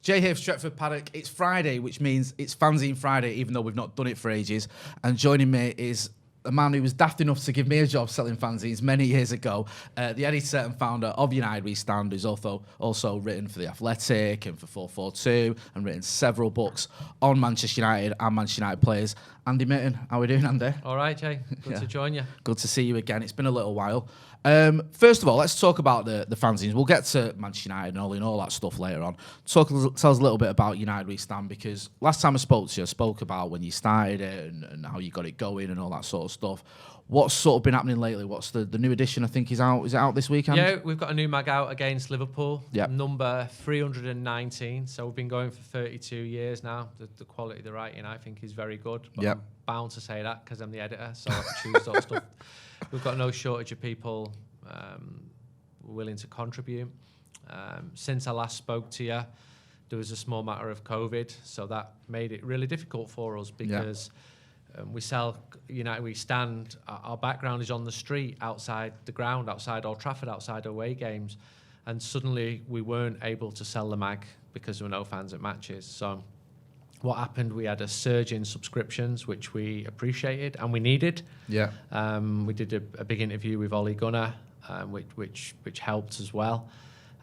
Jay here for Stretford, Paddock. It's Friday, which means it's Fanzine Friday, even though we've not done it for ages. And joining me is a man who was daft enough to give me a job selling fanzines many years ago, the editor and founder of United We Stand, who's also written for The Athletic and for 442 and written several books on Manchester United and Manchester United players. Andy Mitten, how are we doing, Andy? All right, Jay. Good to join you. Good to see you again. It's been a little while. First of all, let's talk about the fanzines. We'll get to Manchester United and all that stuff later on. Tell us a little bit about United We Stand, because last time I spoke to you, I spoke about when you started it and how you got it going and all that sort of stuff. What's sort of been happening lately? What's the new edition? I think is out. Is it out this weekend? Yeah, we've got a new mag out against Liverpool. Yep. Number 319. So we've been going for 32 years now. The quality of the writing, I think, is very good. But yep. I'm bound to say that because I'm the editor, so I can choose that stuff. We've got no shortage of people willing to contribute. Since I last spoke to you, there was a small matter of COVID, so that made it really difficult for us because we sell United We Stand. Our background is on the street, outside the ground, outside Old Trafford, outside away games, and suddenly we weren't able to sell the mag because there were no fans at matches. So what happened, we had a surge in subscriptions, which we appreciated and we needed. Yeah. We did a big interview with Ole Gunnar, which helped as well.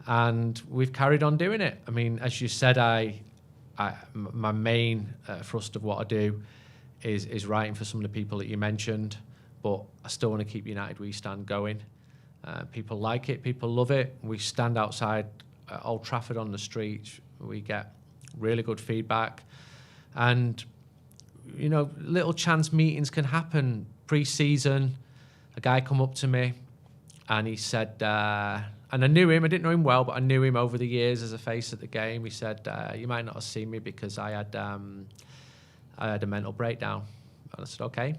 And we've carried on doing it. I mean, as you said, my main thrust of what I do is writing for some of the people that you mentioned, but I still want to keep United We Stand going. People like it, people love it. We stand outside Old Trafford on the street. We get really good feedback. And, you know, little chance meetings can happen. Pre-season, a guy come up to me and he said, and I knew him, I didn't know him well, but I knew him over the years as a face at the game. He said, you might not have seen me because I had a mental breakdown. And I said, okay.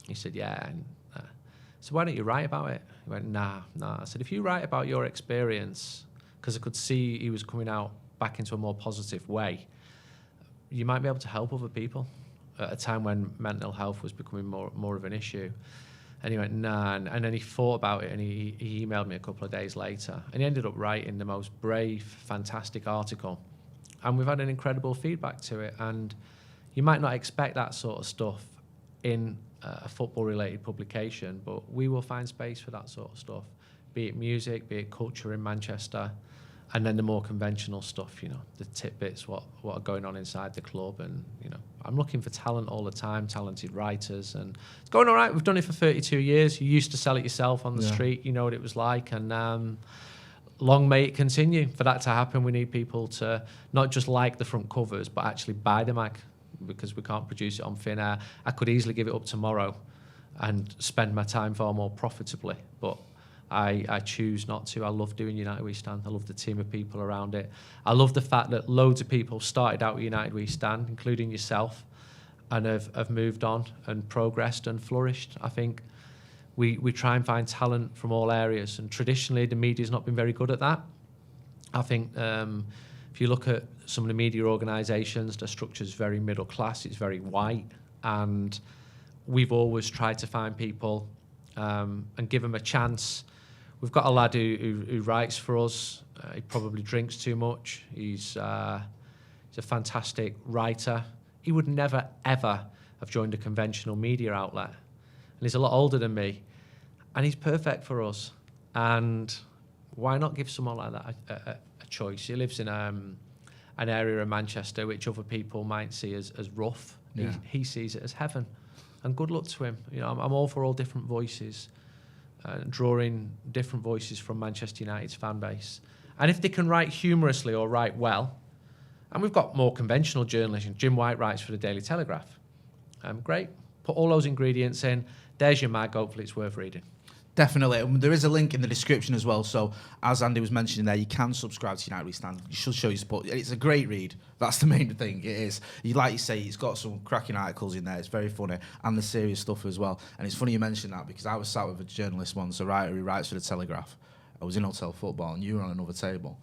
He said, yeah. And, so why don't you write about it? He went, nah. I said, if you write about your experience, because I could see he was coming out back into a more positive way, you might be able to help other people at a time when mental health was becoming more of an issue. And he went, nah. And then he thought about it and he emailed me a couple of days later. And he ended up writing the most brave, fantastic article. And we've had an incredible feedback to it. And you might not expect that sort of stuff in a football-related publication, but we will find space for that sort of stuff, be it music, be it culture in Manchester, and then the more conventional stuff, you know, the tidbits, what are going on inside the club. And, you know, I'm looking for talent all the time, talented writers, and it's going all right. We've done it for 32 years. You used to sell it yourself on the street. You know what it was like. And long may it continue. For that to happen, we need people to not just like the front covers, but actually buy the mag, because we can't produce it on thin air. I could easily give it up tomorrow and spend my time far more profitably, but I choose not to. I love doing United We Stand. I love the team of people around it. I love the fact that loads of people started out with United We Stand, including yourself, and have moved on and progressed and flourished. I think we try and find talent from all areas, and traditionally the media's not been very good at that. I think if you look at some of the media organisations, the structure's very middle class, it's very white, and we've always tried to find people and give them a chance. We've got a lad who writes for us. He probably drinks too much. He's a fantastic writer. He would never, ever have joined a conventional media outlet. And he's a lot older than me. And he's perfect for us. And why not give someone like that a choice? He lives in an area of Manchester which other people might see as rough. Yeah. He sees it as heaven. And good luck to him. You know, I'm all for all different voices, drawing different voices from Manchester United's fan base. And if they can write humorously or write well, and we've got more conventional journalism. Jim White writes for the Daily Telegraph. Great. Put all those ingredients in. There's your mag. Hopefully it's worth reading. Definitely. There is a link in the description as well. So, as Andy was mentioning there, you can subscribe to United We Stand. You should show your support. It's a great read. That's the main thing. It is. Like you say, it's got some cracking articles in there. It's very funny. And the serious stuff as well. And it's funny you mentioned that, because I was sat with a journalist once, a writer who writes for the Telegraph. I was in Hotel Football and you were on another table.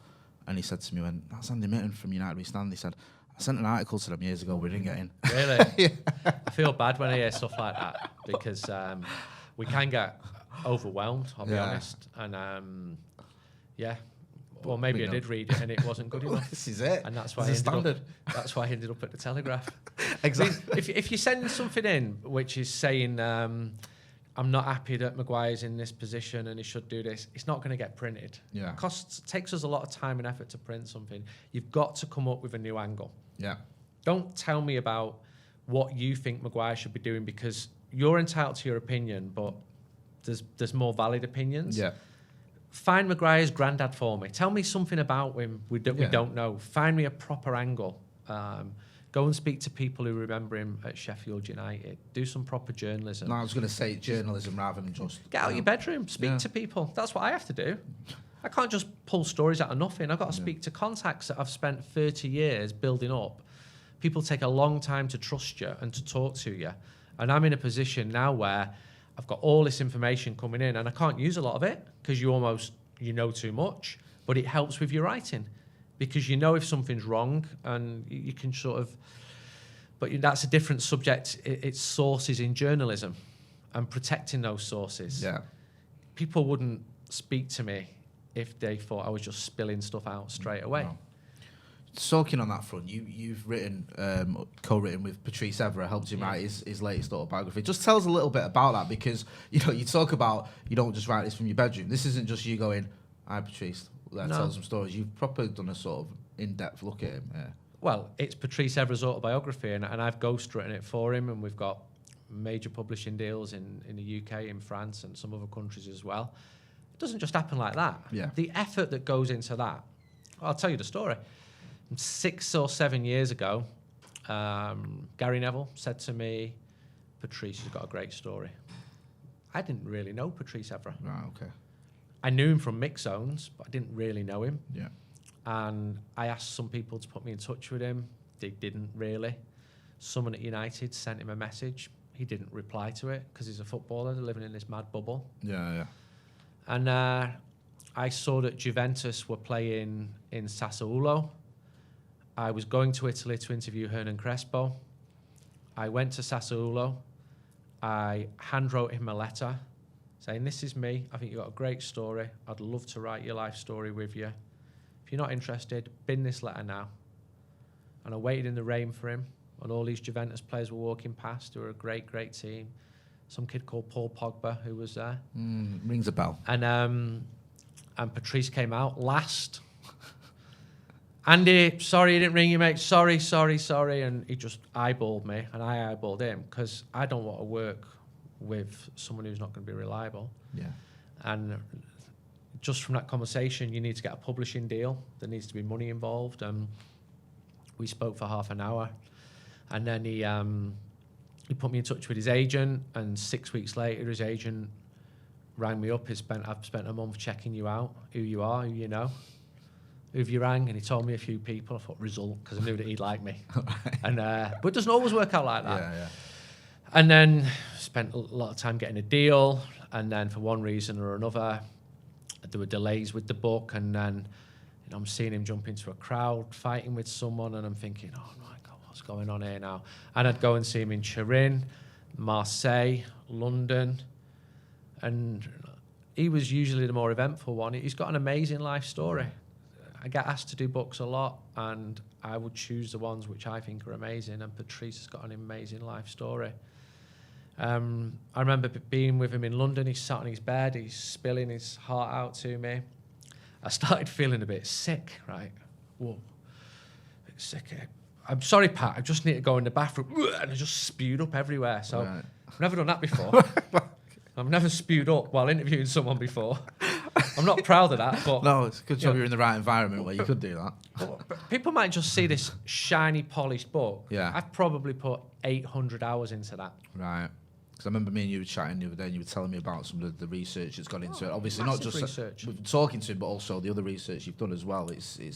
And he said to me, that's Andy Mitten from United We Stand. He said, I sent an article to them years ago. We didn't get in. Really? Yeah. I feel bad when I hear stuff like that, because we can get overwhelmed, I'll be honest. And Or maybe I did read it and it wasn't good enough. This is it. And that's why that's why I ended up at the Telegraph. Exactly. I mean, if you send something in which is saying I'm not happy that Maguire's in this position and he should do this, it's not going to get printed. Yeah. It takes us a lot of time and effort to print something. You've got to come up with a new angle. Yeah. Don't tell me about what you think Maguire should be doing, because you're entitled to your opinion, but there's more valid opinions. Yeah. Find Maguire's granddad for me. Tell me something about him we don't know. Find me a proper angle. Go and speak to people who remember him at Sheffield United. Do some proper journalism. No, I was going to say journalism rather than just... Get out your bedroom. Speak to people. That's what I have to do. I can't just pull stories out of nothing. I've got to speak to contacts that I've spent 30 years building up. People take a long time to trust you and to talk to you. And I'm in a position now where I've got all this information coming in and I can't use a lot of it because you know too much, but it helps with your writing because you know if something's wrong and you can sort of, but that's a different subject. It's sources in journalism and protecting those sources. Yeah. People wouldn't speak to me if they thought I was just spilling stuff out straight away. No. Talking on that front, you've written, co-written with Partice Evra, helped him write his latest autobiography. Just tell us a little bit about that, because you talk about you don't just write this from your bedroom. This isn't just you going, "Hi Partice, let's tell some stories." You've properly done a sort of in-depth look at him. Yeah. Well, it's Partice Evra's autobiography, and I've ghostwritten it for him, and we've got major publishing deals in the UK, in France, and some other countries as well. It doesn't just happen like that. Yeah. The effort that goes into that. I'll tell you the story. 6 or 7 years ago, Gary Neville said to me, "Partice has got a great story." I didn't really know Partice Evra. Right, okay. I knew him from mix zones, but I didn't really know him. Yeah. And I asked some people to put me in touch with him. They didn't really. Someone at United sent him a message. He didn't reply to it because he's a footballer living in this mad bubble. Yeah. And I saw that Juventus were playing in Sassuolo. I was going to Italy to interview Hernan Crespo. I went to Sassuolo. I handwrote him a letter saying, "This is me. I think you've got a great story. I'd love to write your life story with you. If you're not interested, bin this letter now." And I waited in the rain for him. And all these Juventus players were walking past who were a great, great team. Some kid called Paul Pogba who was there. Rings a bell. And Partice came out last. "Andy, sorry he didn't ring you, mate. Sorry. And he just eyeballed me, and I eyeballed him because I don't want to work with someone who's not going to be reliable. Yeah. And just from that conversation, you need to get a publishing deal. There needs to be money involved. We spoke for half an hour, and then he put me in touch with his agent, and 6 weeks later, his agent rang me up. I've spent a month checking you out, who you are, who you know. Who have you rang? And he told me a few people. I thought, result, because I knew that he'd like me. And but it doesn't always work out like that. Yeah. And then spent a lot of time getting a deal. And then for one reason or another, there were delays with the book. And then I'm seeing him jump into a crowd, fighting with someone. And I'm thinking, oh my God, what's going on here now? And I'd go and see him in Turin, Marseille, London. And he was usually the more eventful one. He's got an amazing life story. I get asked to do books a lot, and I would choose the ones which I think are amazing, and Partice has got an amazing life story. I remember being with him in London. He's sat on his bed, he's spilling his heart out to me. I started feeling a bit sick, right? Whoa, a bit sick. "I'm sorry, Pat, I just need to go in the bathroom." And I just spewed up everywhere. So I've never done that before. I've never spewed up while interviewing someone before. I'm not proud of that, but... No, it's a good job you're in the right environment where you could do that. But people might just see this shiny, polished book. Yeah. I've probably put 800 hours into that. Right. Because I remember me and you were chatting the other day and you were telling me about some of the research that's gone into it. Obviously, not just research. We've been talking to him, but also the other research you've done as well. It's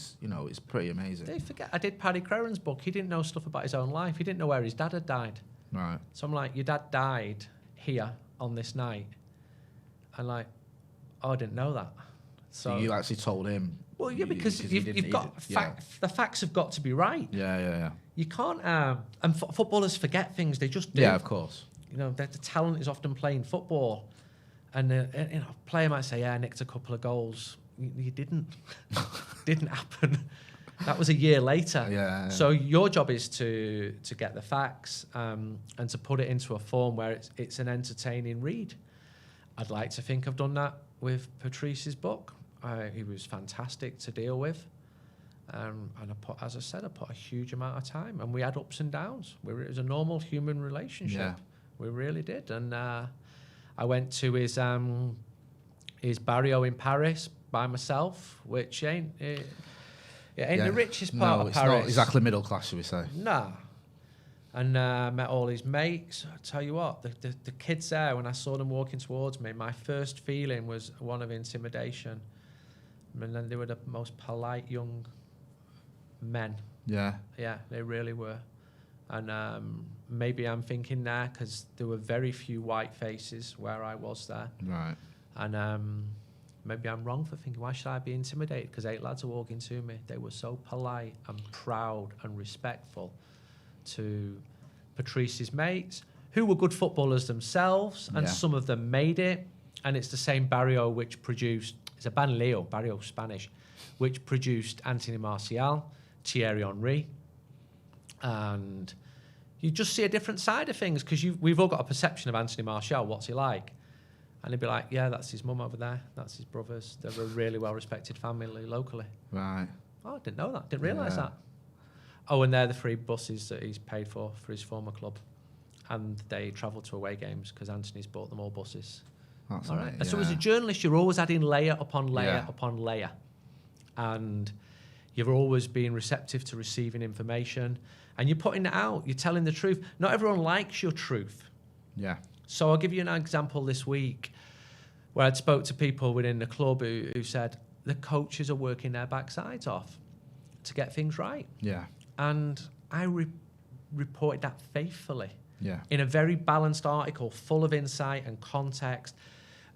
pretty amazing. They forget. I did Paddy Crowron's book. He didn't know stuff about his own life. He didn't know where his dad had died. Right. So I'm like, your dad died here on this night. And like, oh, I didn't know that. So you actually told him? Well, yeah, because you've got the facts have got to be right. Yeah. You can't. And footballers forget things. They just do. Yeah, of course. The talent is often playing football, and a player might say, "Yeah, I nicked a couple of goals." you didn't. Didn't happen. That was a year later. Yeah. So your job is to get the facts and to put it into a form where it's an entertaining read. I'd like to think I've done that with Patrice's book. He was fantastic to deal with. And as I said, I put a huge amount of time, and we had ups and downs. It was a normal human relationship. Yeah. We really did. And I went to his barrio in Paris by myself, which ain't the richest part of Paris. No, it's not exactly middle class, should we say? Nah. And met all his mates. I tell you what, the kids there, when I saw them walking towards me, my first feeling was one of intimidation. And then they were the most polite young men. Yeah. Yeah, they really were. And maybe I'm thinking there because there were very few white faces where I was there. Right. And maybe I'm wrong for thinking, why should I be intimidated? Because 8 lads are walking to me. They were so polite and proud and respectful to Patrice's mates, who were good footballers themselves, and some of them made it. And it's the same barrio which produced, it's a banlieue, barrio Spanish, which produced Anthony Martial, Thierry Henry. And you just see a different side of things because we've all got a perception of Anthony Martial. What's he like? And they'd be like, yeah, that's his mum over there. That's his brothers. They're a really well-respected family locally. Right. Oh, I didn't know that. Didn't realise that. Oh, and they're the 3 buses that he's paid for his former club. And they travel to away games because Anthony's bought them all buses. That's all right. Yeah. So as a journalist, you're always adding layer upon layer upon layer. And you're always being receptive to receiving information. And you're putting it out. You're telling the truth. Not everyone likes your truth. Yeah. So I'll give you an example this week where I'd spoke to people within the club who said the coaches are working their backsides off to get things right. Yeah. And I reported that faithfully in a very balanced article full of insight and context.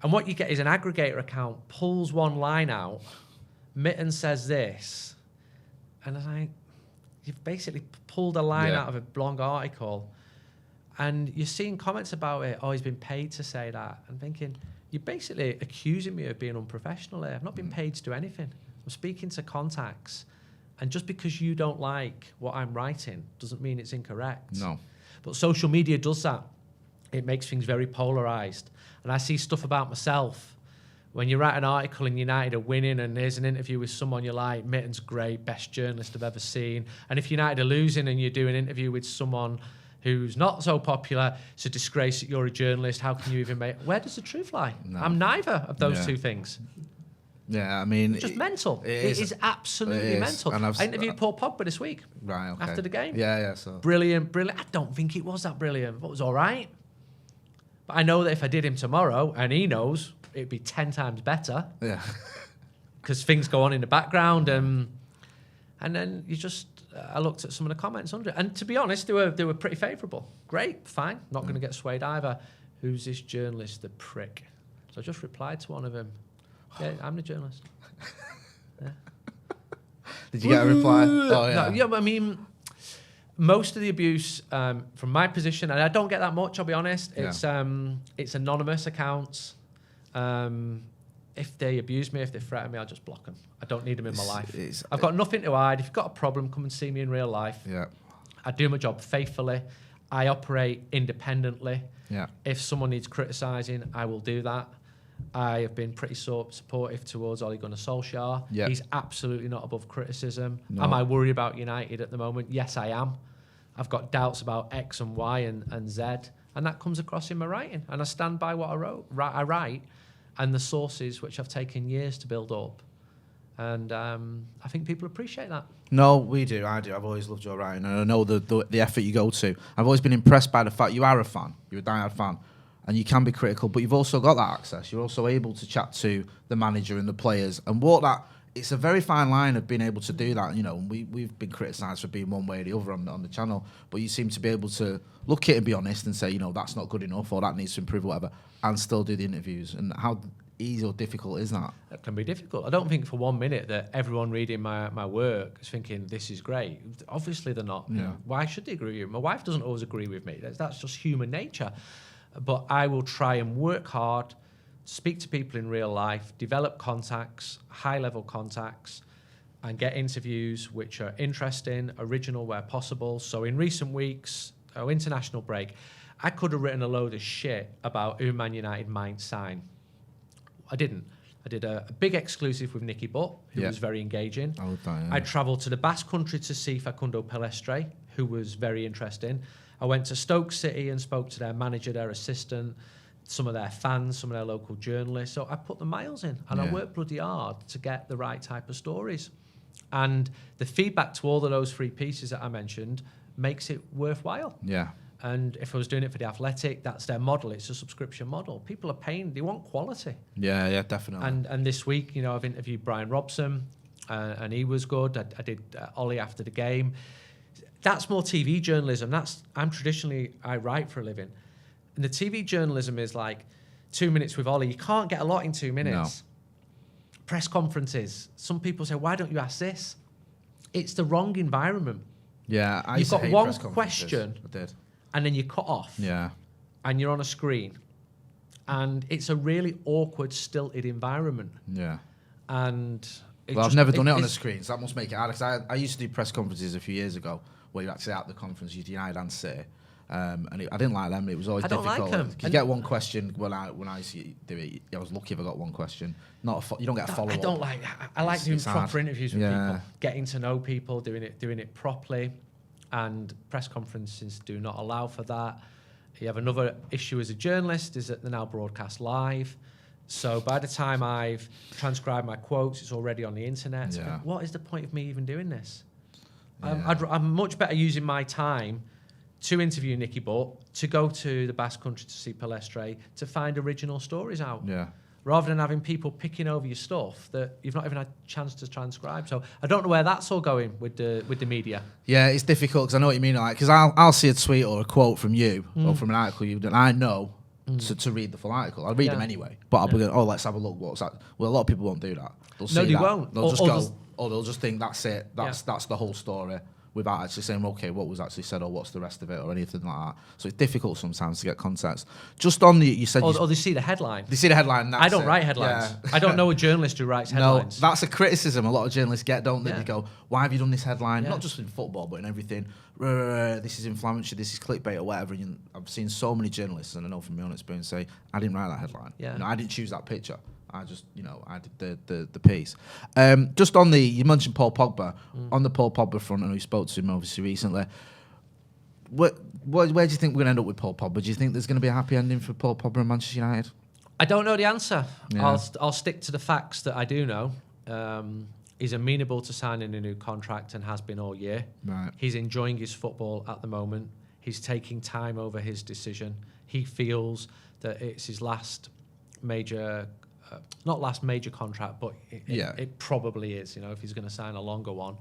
And what you get is an aggregator account pulls one line out, Mitten says this, and you've basically pulled a line out of a long article. And you're seeing comments about it, he's been paid to say that. I'm thinking, you're basically accusing me of being unprofessional here. I've not been paid to do anything. I'm speaking to contacts. And just because you don't like what I'm writing doesn't mean it's incorrect. No. But social media does that. It makes things very polarised. And I see stuff about myself. When you write an article and United are winning and there's an interview with someone you like, Mitten's great, best journalist I've ever seen. And if United are losing and you do an interview with someone who's not so popular, it's a disgrace that you're a journalist. How can you even make... Where does the truth lie? No. I'm neither of those two things. Yeah, I mean... It's just mental. It is absolutely mental. And I interviewed Paul Pogba this week. Right, okay. After the game. Yeah, so... Brilliant. I don't think it was that brilliant, but it was all right. But I know that if I did him tomorrow, and he knows, it'd be 10 times better. Yeah. Because things go on in the background, and then you just... I looked at some of the comments under it, and to be honest, they were pretty favourable. Great, fine, not going to get swayed either. Who's this journalist, the prick? So I just replied to one of them. Yeah, I'm the journalist. Yeah. Did you get a reply? Oh yeah. No, yeah, but I mean, most of the abuse from my position, and I don't get that much. I'll be honest. It's anonymous accounts. If they abuse me, if they threaten me, I'll just block them. I don't need them in my life. I've got nothing to hide. If you've got a problem, come and see me in real life. Yeah. I do my job faithfully. I operate independently. Yeah. If someone needs criticising, I will do that. I have been pretty supportive towards Ole Gunnar Solskjaer. Yeah. He's absolutely not above criticism. No. Am I worried about United at the moment? Yes, I am. I've got doubts about X and Y and Z, and that comes across in my writing. And I stand by what I write and the sources which have taken years to build up. And I think people appreciate that. No, we do. I do. I've always loved your writing, and I know the effort you go to. I've always been impressed by the fact you are a fan. You're a diehard fan, and you can be critical, but you've also got that access. You're also able to chat to the manager and the players, and what that. It's a very fine line of being able to do that. You know, we've been criticised for being one way or the other on the channel, but you seem to be able to look at it and be honest and say, you know, that's not good enough or that needs to improve or whatever, and still do the interviews. And how easy or difficult is that? It can be difficult. I don't think for 1 minute that everyone reading my work is thinking this is great. Obviously they're not. Yeah. Why should they agree with you? My wife doesn't always agree with me. That's just human nature. But I will try and work hard speak to people in real life, develop contacts, high-level contacts, and get interviews which are interesting, original where possible. So in recent weeks, international break, I could have written a load of shit about who Man United might sign. I didn't. I did a big exclusive with Nicky Butt, who was very engaging. I travelled to the Basque Country to see Facundo Pelestre, who was very interesting. I went to Stoke City and spoke to their manager, their assistant, some of their fans, some of their local journalists. So I put the miles in, and I worked bloody hard to get the right type of stories. And the feedback to all of those 3 pieces that I mentioned makes it worthwhile. Yeah. And if I was doing it for The Athletic, that's their model. It's a subscription model. People are paying. They want quality. Yeah, definitely. And this week, I've interviewed Brian Robson, and he was good. I did Ollie after the game. That's more TV journalism. I write for a living. And the TV journalism is like 2 minutes with Ollie. You can't get a lot in 2 minutes. No. Press conferences. Some people say, why don't you ask this? It's the wrong environment. Yeah, You've got one question. I did. And then you cut off. Yeah. And you're on a screen. And it's a really awkward, stilted environment. Yeah. And I've never done it on a screen, so that must make it hard. Because I used to do press conferences a few years ago where you're actually at the conference, you'd United and City. I didn't like them. It was always difficult. I don't like them. You get one question when I used to do it. I was lucky if I got one question. You don't get a follow-up. I don't like. I like doing proper interviews with people, getting to know people, doing it properly. And press conferences do not allow for that. You have another issue as a journalist is that they're now broadcast live. So by the time I've transcribed my quotes, it's already on the internet. So what is the point of me even doing this? Yeah. I'm much better using my time to interview Nicky Butt, to go to the Basque Country to see Pelestre, to find original stories out. Yeah. Rather than having people picking over your stuff that you've not even had a chance to transcribe. So I don't know where that's all going with the media. Yeah, it's difficult because I know what you mean. Like, because I'll see a tweet or a quote from you or from an article you've done. I know to read the full article. I'll read them anyway. But I'll be going, let's have a look. What's that? Well, a lot of people won't do that. They'll see they won't. They'll just go, they'll just think that's it. That's the whole story, without actually saying, okay, what was actually said or what's the rest of it or anything like that. So it's difficult sometimes to get context. Just on you said... Or they see the headline. They see the headline, I don't write headlines. Yeah. I don't know a journalist who writes headlines. No, that's a criticism a lot of journalists get, don't they? They go, why have you done this headline? Not just in football, but in everything. This is inflammatory, this is clickbait or whatever. And I've seen so many journalists, and I know from my own experience, say, I didn't write that headline. Yeah. I didn't choose that picture. I just, I did the piece. Just on you mentioned Paul Pogba. On the Paul Pogba front, I know you spoke to him obviously recently. Where do you think we're going to end up with Paul Pogba? Do you think there's going to be a happy ending for Paul Pogba and Manchester United? I don't know the answer. Yeah. I'll stick to the facts that I do know. He's amenable to signing a new contract and has been all year. Right. He's enjoying his football at the moment. He's taking time over his decision. He feels that it's his last major... not last major contract, but it probably is, if he's going to sign a longer one.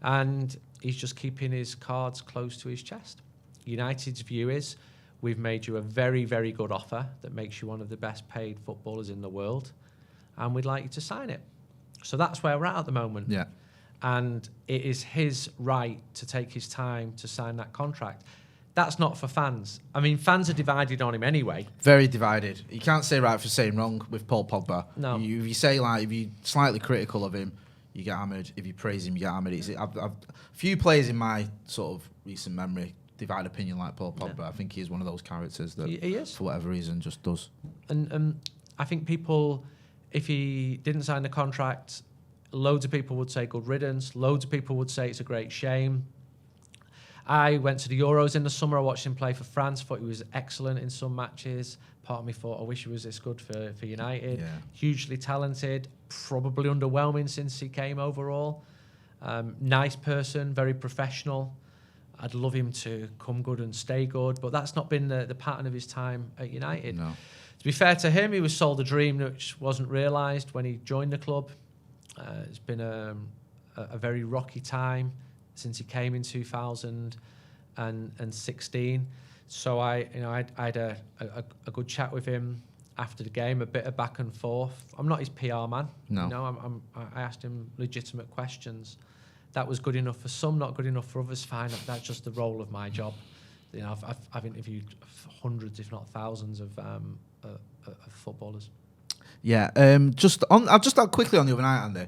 And he's just keeping his cards close to his chest. United's view is, we've made you a very, very good offer that makes you one of the best paid footballers in the world, and we'd like you to sign it. So that's where we're at the moment. Yeah. And it is his right to take his time to sign that contract. That's not for fans. I mean, fans are divided on him anyway. Very divided. You can't say right for saying wrong with Paul Pogba. No. If you say, if you're slightly critical of him, you get hammered. If you praise him, you get hammered. I've few players in my sort of recent memory divide opinion like Paul Pogba. Yeah. I think he's one of those characters that, he is, for whatever reason, just does. And I think people, if he didn't sign the contract, loads of people would say good riddance. Loads of people would say it's a great shame. I went to the Euros in the summer. I watched him play for France. Thought he was excellent in some matches. Part of me thought, I wish he was this good for United. Yeah. Hugely talented. Probably underwhelming since he came overall. Nice person, very professional. I'd love him to come good and stay good, but that's not been the pattern of his time at United. No. To be fair to him, he was sold a dream which wasn't realised when he joined the club. It's been a very rocky time since he came in 2016. So I had a good chat with him after the game, a bit of back and forth. I'm not his PR man. No. I asked him legitimate questions. That was good enough for some, not good enough for others. Fine, that's just the role of my job. I've interviewed hundreds, if not thousands, of footballers. Yeah. I'll just add quickly on the other night, Andy.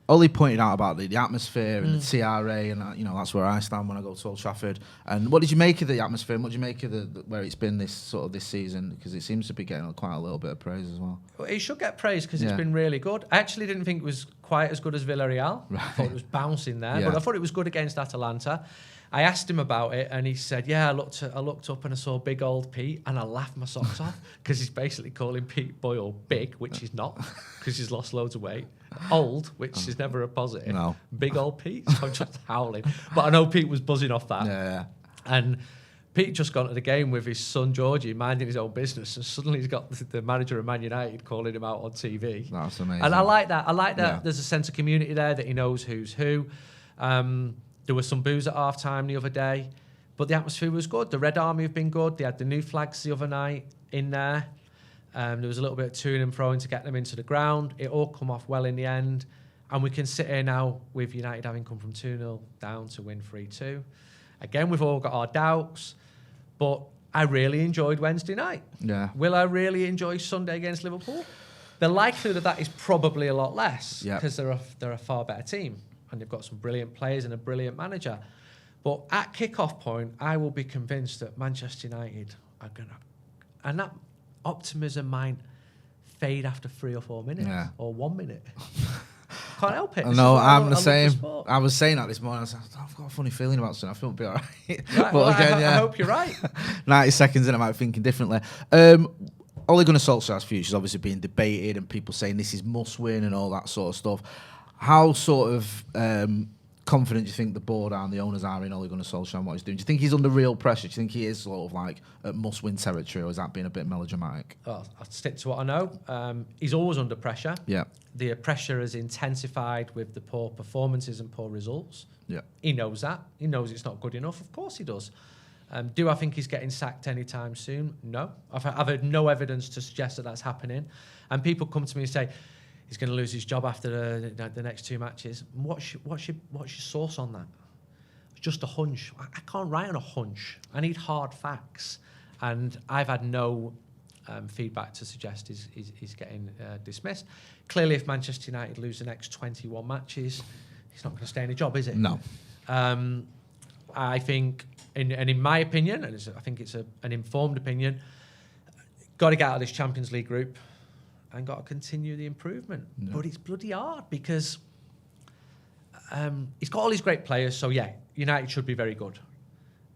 Ole pointed out about the atmosphere and the TRA, and that's where I stand when I go to Old Trafford. And what did you make of the atmosphere? And what did you make of where it's been this season? Because it seems to be getting quite a little bit of praise as well. Well, it should get praise because it's been really good. I actually didn't think it was quite as good as Villarreal. Right. I thought it was bouncing there, but I thought it was good against Atalanta. I asked him about it, and he said, "Yeah, I looked up and I saw big old Pete, and I laughed my socks off because he's basically calling Pete Boyle big, which he's not, because he's lost loads of weight. Old, which is never a positive. No. Big old Pete." So I'm just howling, but I know Pete was buzzing off that. Yeah. And Pete just gone to the game with his son Georgie, minding his own business, and suddenly he's got the manager of Man United calling him out on TV. That's amazing. And I like that. Yeah. There's a sense of community there, that he knows who's who. There was some booze at half-time the other day, but the atmosphere was good. The Red Army have been good. They had the new flags the other night in there. There was a little bit of to and fro to get them into the ground. It all come off well in the end. And we can sit here now with United having come from 2-0 down to win 3-2. Again, we've all got our doubts, but I really enjoyed Wednesday night. Yeah. Will I really enjoy Sunday against Liverpool? The likelihood of that is probably a lot less because they're a far better team. And they've got some brilliant players and a brilliant manager. But at kick-off point, I will be convinced that Manchester United are going to... And that optimism might fade after 3 or 4 minutes or 1 minute. Can't help it. No, I'm the same. I was saying that this morning. I was like, I've got a funny feeling about something. I feel it'll be all right. But well, again, I hope you're right. 90 seconds in, I might be thinking differently. Ole Gunnar Solskjaer's future is obviously being debated and people saying this is must-win and all that sort of stuff. How sort of confident do you think the board are and the owners are in Ole Gunnar Solskjaer and what he's doing? Do you think he's under real pressure? Do you think he is sort of like at must-win territory, or is that being a bit melodramatic? Well, I'll stick to what I know. He's always under pressure. Yeah. The pressure has intensified with the poor performances and poor results. Yeah. He knows that. He knows it's not good enough. Of course he does. Do I think he's getting sacked anytime soon? No. I've heard no evidence to suggest that that's happening. And people come to me and say, he's going to lose his job after the next 2 matches. What's your source on that? It's just a hunch. I can't write on a hunch. I need hard facts. And I've had no feedback to suggest he's getting dismissed. Clearly, if Manchester United lose the next 21 matches, he's not going to stay in a job, is it? No. I think, in my opinion, and I think it's an informed opinion, got to get out of this Champions League group and got to continue the improvement. No. But it's bloody hard because he's got all these great players, so yeah, United should be very good.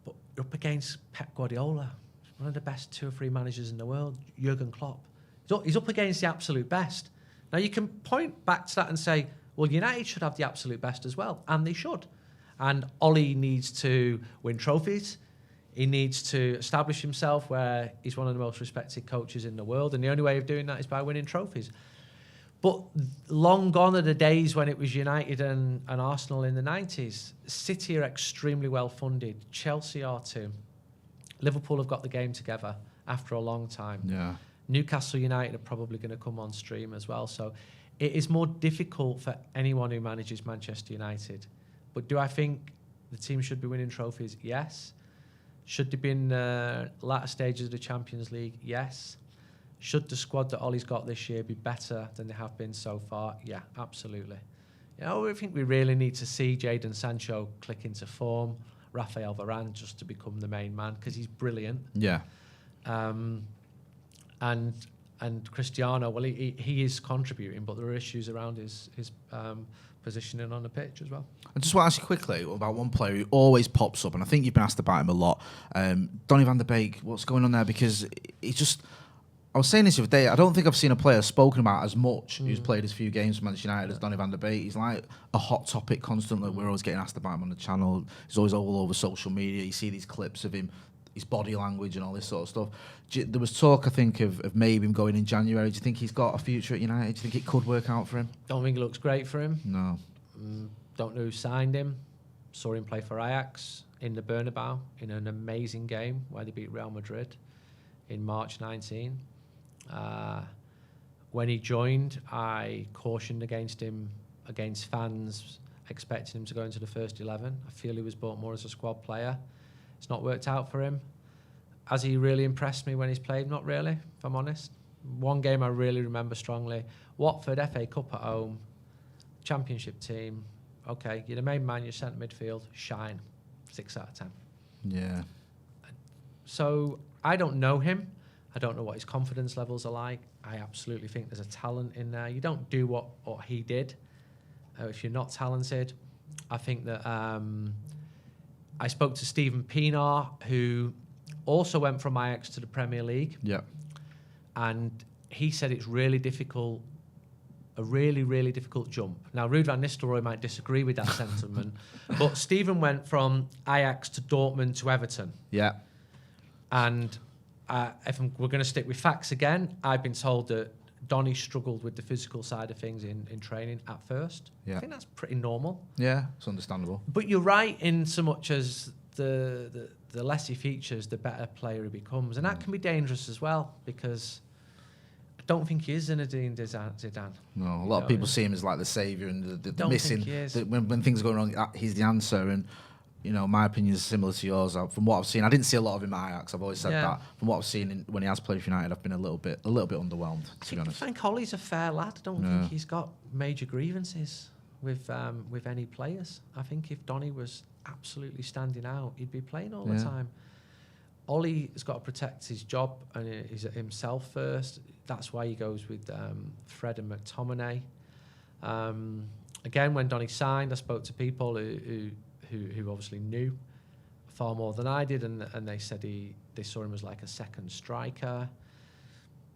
But up against Pep Guardiola, one of the best 2 or 3 managers in the world, Jurgen Klopp. He's up against the absolute best. Now you can point back to that and say, well, United should have the absolute best as well, and they should. And Ole needs to win trophies. He needs to establish himself where he's one of the most respected coaches in the world, and the only way of doing that is by winning trophies. But long gone are the days when it was United and Arsenal in the 90s. City are extremely well funded. Chelsea are too. Liverpool have got the game together after a long time. Yeah. Newcastle United are probably going to come on stream as well. So it is more difficult for anyone who manages Manchester United. But do I think the team should be winning trophies? Yes. Should they be in the latter stages of the Champions League? Yes. Should the squad that Ollie's got this year be better than they have been so far? Yeah, absolutely. I think we really need to see Jadon Sancho click into form, Rafael Varane just to become the main man because he's brilliant. Yeah. And Cristiano, well, he is contributing, but there are issues around his positioning on the pitch as well. I just want to ask you quickly about one player who always pops up, and I think you've been asked about him a lot. Donny van de Beek, what's going on there? Because he's just... I was saying this the other day, I don't think I've seen a player spoken about as much who's played as few games for Manchester United as Donny van de Beek. He's like a hot topic constantly. We're always getting asked about him on the channel. He's always all over social media. You see these clips of him, his body language and all this sort of stuff. There was talk, I think, of maybe him going in January. Do you think he's got a future at United? Do you think it could work out for him? Don't think it looks great for him. No. Don't know who signed him. Saw him play for Ajax in the Bernabeu in an amazing game where they beat Real Madrid in March 19. When he joined, I cautioned against him, against fans expecting him to go into the first 11. I feel he was bought more as a squad player. It's not worked out for him. Has he really impressed me when he's played? Not really, if I'm honest. One game I really remember strongly. Watford, FA Cup at home, Championship team. Okay, you're the main man, you're centre midfield, shine. 6 out of 10. Yeah. So I don't know him. I don't know what his confidence levels are like. I absolutely think there's a talent in there. You don't do what he did if you're not talented. I think that I spoke to Stephen Pienaar, who also went from Ajax to the Premier League. Yeah. And he said it's really difficult, a really, really difficult jump. Now, Ruud van Nistelrooy might disagree with that sentiment, but Stephen went from Ajax to Dortmund to Everton. Yeah. And we're going to stick with facts again, I've been told that Donny struggled with the physical side of things in training at first. Yeah. I think that's pretty normal. Yeah, it's understandable. But you're right in so much as the less he features, the better player he becomes. And that can be dangerous as well, because I don't think he is Zinedine Zidane. No, a lot of people see him as like the saviour and the Don't missing. think he is. When things are going wrong, he's the answer. And you know, my opinion is similar to yours. From what I've seen, I didn't see a lot of him at Ajax. I've always said that. From what I've seen when he has played for United, I've been a little bit underwhelmed, to be honest. I think Ollie's a fair lad. I don't think he's got major grievances with any players. I think if Donny was absolutely standing out, he'd be playing all the time. Ollie has got to protect his job and himself first. That's why he goes with Fred and McTominay. Again, when Donny signed, I spoke to people who obviously knew far more than I did, and they said they saw him as like a second striker.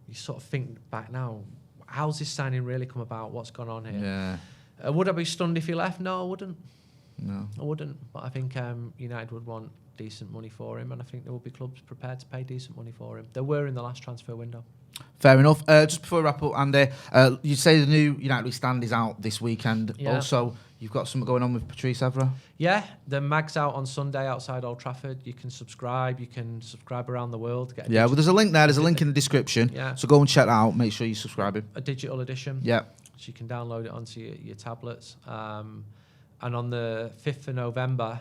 You sort of think back now, how's this signing really come about? What's gone on here? Yeah. Would I be stunned if he left? No, I wouldn't. No. I wouldn't. But I think United would want decent money for him, and I think there will be clubs prepared to pay decent money for him. There were in the last transfer window. Fair enough. Just before we wrap up, Andy, you say the new United stand is out this weekend. Yeah. Also, you've got something going on with Partice Evra. Yeah, the mag's out on Sunday outside Old Trafford. You can subscribe. You can subscribe around the world. Well, there's a link there. There's a link in the description. Yeah. So go and check that out. Make sure you subscribe. A digital edition. Yeah. So you can download it onto your tablets. And on the 5th of November,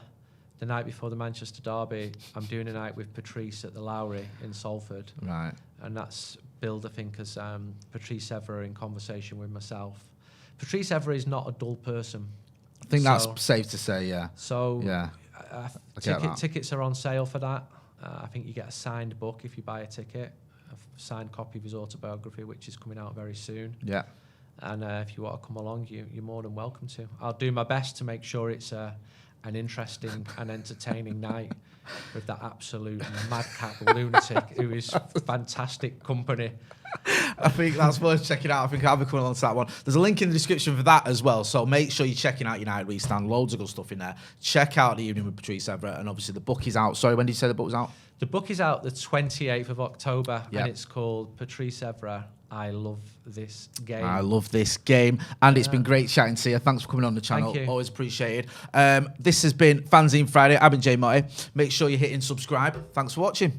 the night before the Manchester derby, I'm doing a night with Partice at the Lowry in Salford. Right. And that's billed, I think, as Partice Evra in conversation with myself. Partice Evra is not a dull person. I think that's safe to say, yeah. So yeah. Tickets are on sale for that. I think you get a signed book if you buy a ticket, a signed copy of his autobiography, which is coming out very soon. Yeah. And if you want to come along, you're more than welcome to. I'll do my best to make sure it's an interesting and entertaining night with that absolute madcap lunatic who is fantastic company. I think that's worth checking out. I think I'll be coming along to that one. There's a link in the description for that as well, so make sure you're checking out United We Stand. Loads of good stuff in there. Check out the evening with Partice Evra, and obviously the book is out. Sorry, when did you say the book was out? The book is out the 28th of October, Yep. and it's called Partice Evra, I Love This Game. I love this game. And it's been great chatting to you. Thanks for coming on the channel. Thank you. Always appreciated. This has been Fanzine Friday. I've been Jay Motty. Make sure you're hitting subscribe. Thanks for watching.